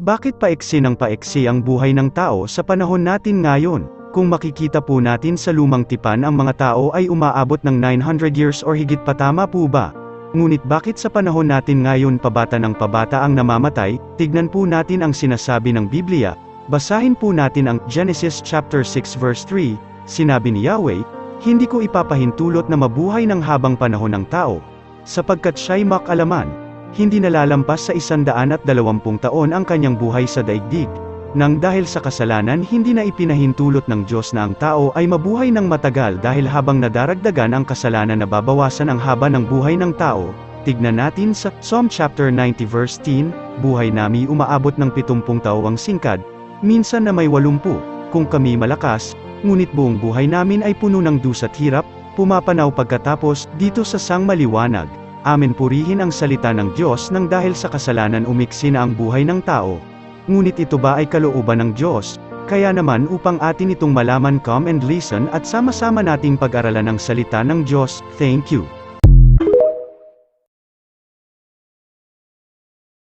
Bakit paiksi ng paiksi ang buhay ng tao sa panahon natin ngayon? Kung makikita po natin sa lumang tipan ang mga tao ay umaabot ng 900 years or higit pa, tama po ba? Ngunit bakit sa panahon natin ngayon pabata ng pabata ang namamatay? Tignan po natin ang sinasabi ng Biblia. Basahin po natin ang Genesis chapter 6 verse 3, sinabi ni Yahweh, "Hindi ko ipapahintulot na mabuhay ng habang panahon ng tao, sapagkat siya'y makalaman. Hindi nalalampas sa 120 taon ang kanyang buhay sa daigdig. Nang dahil sa kasalanan hindi na ipinahintulot ng Diyos na ang tao ay mabuhay ng matagal dahil habang nadaragdagan ang kasalanan nababawasan ang haba ng buhay ng tao." Tignan natin sa Psalm chapter 90 verse 10, "Buhay nami umaabot ng 70 taong singkad, minsan na may 80, kung kami malakas, ngunit buong buhay namin ay puno ng dusa't hirap, pumapanaw pagkatapos dito sa sang maliwanag." Amen. Purihin ang salita ng Diyos. Nang dahil sa kasalanan umiksi na ang buhay ng tao. Ngunit ito ba ay kalooban ng Diyos? Kaya naman upang atin itong malaman, come and listen at sama-sama nating pag-aralan ang salita ng Diyos. Thank you.